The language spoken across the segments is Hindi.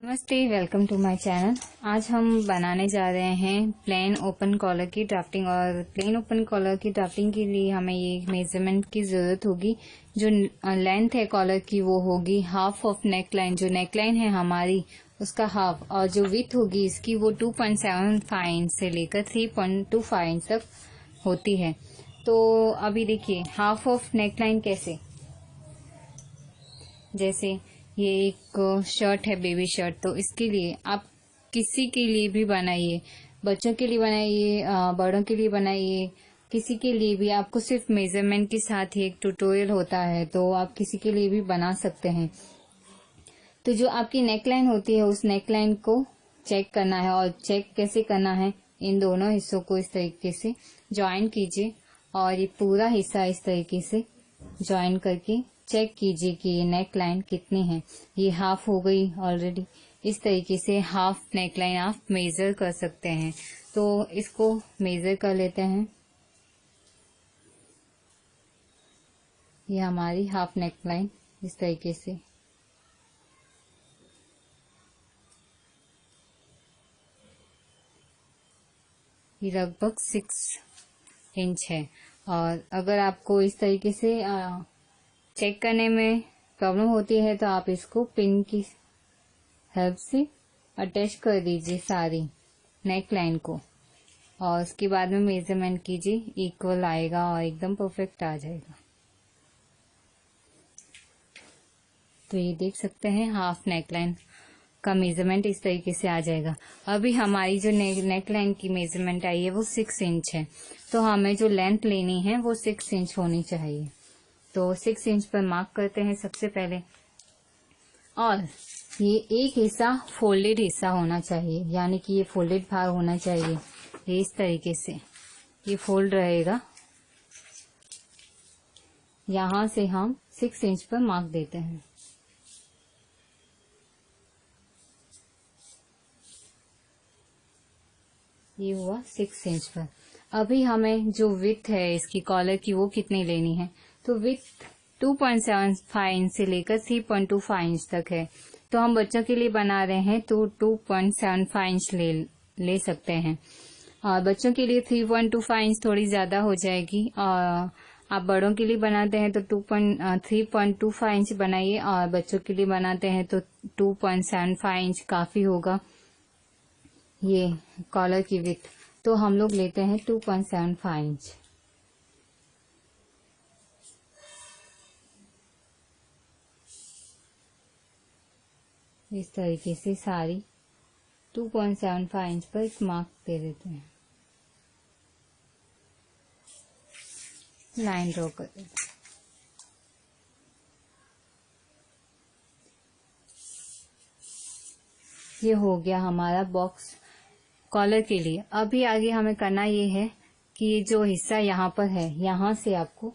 नमस्ते, वेलकम टू माय चैनल। आज हम बनाने जा रहे हैं प्लेन ओपन कॉलर की ड्राफ्टिंग। और प्लेन ओपन कॉलर की ड्राफ्टिंग के लिए हमें ये मेजरमेंट की ज़रूरत होगी। जो लेंथ है कॉलर की वो होगी हाफ ऑफ नेक लाइन। जो नेक लाइन है हमारी उसका हाफ, और जो विथ होगी इसकी वो 2.75 इंच से लेकर 3.25 इंच तक होती है। तो अभी देखिए हाफ ऑफ नेक लाइन कैसे, जैसे ये एक शर्ट है, बेबी शर्ट, तो इसके लिए आप किसी के लिए भी बनाइए, बच्चों के लिए बनाइए, बड़ों के लिए बनाइए, किसी के लिए भी। आपको सिर्फ मेजरमेंट के साथ ही एक ट्यूटोरियल होता है, तो आप किसी के लिए भी बना सकते हैं। तो जो आपकी नेकलाइन होती है उस नेकलाइन को चेक करना है, और चेक कैसे करना है, इन दोनों हिस्सों को इस तरीके से ज्वाइन कीजिए और ये पूरा हिस्सा इस तरीके से ज्वाइन करके चेक कीजिए कि ये नेक लाइन कितनी है। ये हाफ हो गई ऑलरेडी। इस तरीके से हाफ नेक लाइन आप मेजर कर सकते हैं। तो इसको मेजर कर लेते हैं। ये हमारी हाफ नेक लाइन इस तरीके से ये लगभग 6 इंच है। और अगर आपको इस तरीके से चेक करने में प्रॉब्लम होती है तो आप इसको पिन की हेल्प से अटैच कर दीजिए सारी नेक लाइन को, और उसके बाद में मेजरमेंट कीजिए, इक्वल आएगा और एकदम परफेक्ट आ जाएगा। तो ये देख सकते हैं हाफ नेक लाइन का मेजरमेंट इस तरीके से आ जाएगा। अभी हमारी जो नेक लाइन की मेजरमेंट आई है वो 6 इंच है, तो हमें जो लेंथ लेनी है वो 6 इंच होनी चाहिए। तो 6 इंच पर मार्क करते हैं सबसे पहले। और ये एक हिस्सा फोल्डेड हिस्सा होना चाहिए, यानी कि ये फोल्डेड भाग होना चाहिए। ये इस तरीके से ये फोल्ड रहेगा। यहां से हम 6 इंच पर मार्क देते हैं। ये हुआ 6 इंच पर। अभी हमें जो विड्थ है इसकी कॉलर की वो कितनी लेनी है, तो विड्थ 2.75 इंच से लेकर 3.25 इंच तक है। तो हम बच्चों के लिए बना रहे हैं तो 2.75 इंच ले सकते हैं, और बच्चों के लिए 3.25 इंच थोड़ी ज्यादा हो जाएगी। और आप बड़ों के लिए बनाते हैं तो 3.25 इंच बनाइए, और बच्चों के लिए बनाते हैं तो 2.75 इंच काफी होगा ये कॉलर की विड्थ। तो हम लोग लेते हैं 2.75 इंच। इस तरीके से सारी 2.75 इंच पर एक मार्क दे देते हैं, लाइन ड्रॉ कर देते हैं। ये हो गया हमारा बॉक्स कॉलर के लिए। अभी आगे हमें करना ये है कि ये जो हिस्सा यहाँ पर है, यहाँ से आपको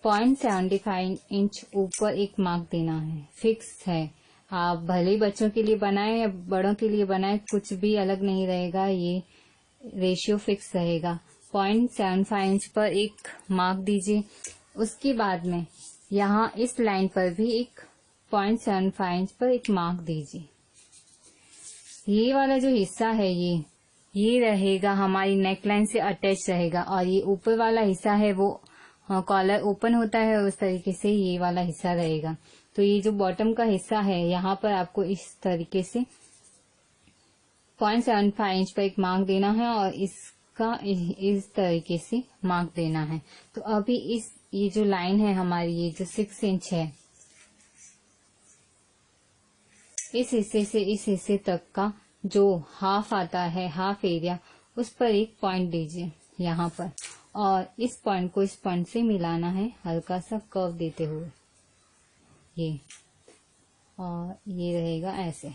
0.75 इंच ऊपर एक मार्क देना है, फिक्स है। आप भले ही बच्चों के लिए बनाएं या बड़ों के लिए बनाएं, कुछ भी अलग नहीं रहेगा, ये रेशियो फिक्स रहेगा। 0.75 इंच पर एक मार्क दीजिए। उसके बाद में यहाँ इस लाइन पर भी एक 0.75 इंच पर एक मार्क दीजिए। ये वाला जो हिस्सा है ये रहेगा हमारी नेकलाइन से अटैच रहेगा, और ये ऊपर वाला हिस्सा है वो कॉलर ओपन होता है उस तरीके से ये वाला हिस्सा रहेगा। तो ये जो बॉटम का हिस्सा है यहाँ पर आपको इस तरीके से 0.75 इंच पर एक मार्क देना है, और इसका इस तरीके से मार्क देना है। तो अभी ये जो लाइन है हमारी, ये जो 6 इंच है, इस हिस्से से इस हिस्से तक का जो हाफ आता है, हाफ एरिया, उस पर एक पॉइंट दीजिए यहाँ पर, और इस पॉइंट को इस पॉइंट से मिलाना है हल्का सा कर्व देते हुए, ये, और ये रहेगा ऐसे।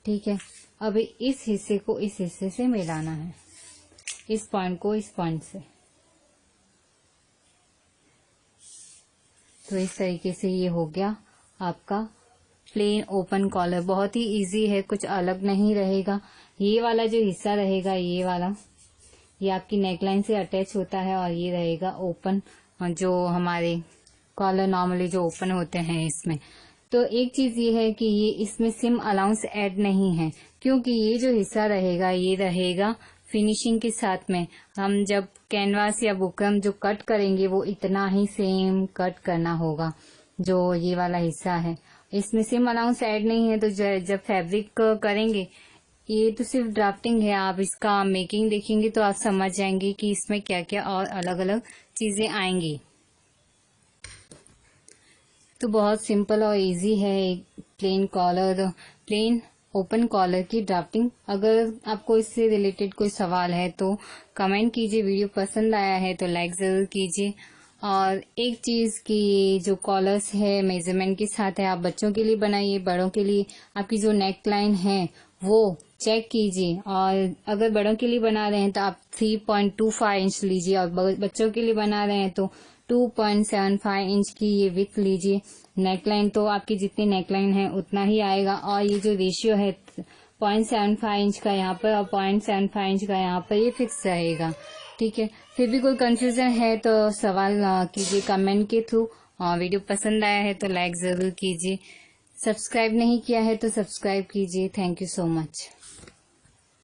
ठीक है। अभी इस हिस्से को इस हिस्से से मिलाना है, इस पॉइंट को इस पॉइंट से। तो इस तरीके से ये हो गया आपका प्लेन ओपन कॉलर। बहुत ही इजी है, कुछ अलग नहीं रहेगा। ये वाला जो हिस्सा रहेगा, ये वाला, ये आपकी नेकलाइन से अटैच होता है, और ये रहेगा ओपन, जो हमारे कॉलर नॉर्मली जो ओपन होते हैं इसमें। तो एक चीज ये है कि ये इसमें सिम अलाउंस ऐड नहीं है, क्योंकि ये जो हिस्सा रहेगा ये रहेगा फिनिशिंग के साथ में। हम जब कैनवास या बुकरम जो कट करेंगे वो इतना ही सेम कट करना होगा। जो ये वाला हिस्सा है इसमें सिम अलाउंस ऐड नहीं है, तो जब फैब्रिक करेंगे, ये तो सिर्फ ड्राफ्टिंग है, आप इसका मेकिंग देखेंगे तो आप समझ जाएंगे कि इसमें क्या क्या और अलग अलग चीजें आएंगी। तो बहुत सिंपल और इजी है एक प्लेन ओपन कॉलर की ड्राफ्टिंग। अगर आपको इससे रिलेटेड कोई सवाल है तो कमेंट कीजिए। वीडियो पसंद आया है तो लाइक जरूर कीजिए। और एक चीज कि ये जो कॉलर्स है मेजरमेंट के साथ है, आप बच्चों के लिए बनाइए, बड़ों के लिए आपकी जो नेक लाइन है वो चेक कीजिए। और अगर बड़ों के लिए बना रहे हैं तो आप 3.25 इंच लीजिए, और बच्चों के लिए बना रहे हैं तो 2.75 इंच की ये विड्थ लीजिए। नेकलाइन तो आपकी जितनी नेकलाइन है उतना ही आएगा, और ये जो रेशियो है 0.75 इंच का यहाँ पर और 0.75 इंच का यहाँ पर, ये फिक्स रहेगा। ठीक है, फिर भी कोई कंफ्यूजन है तो सवाल कीजिए कमेंट के थ्रू। वीडियो पसंद आया है तो लाइक जरूर कीजिए। सब्सक्राइब नहीं किया है तो सब्सक्राइब कीजिए। Thank you so much.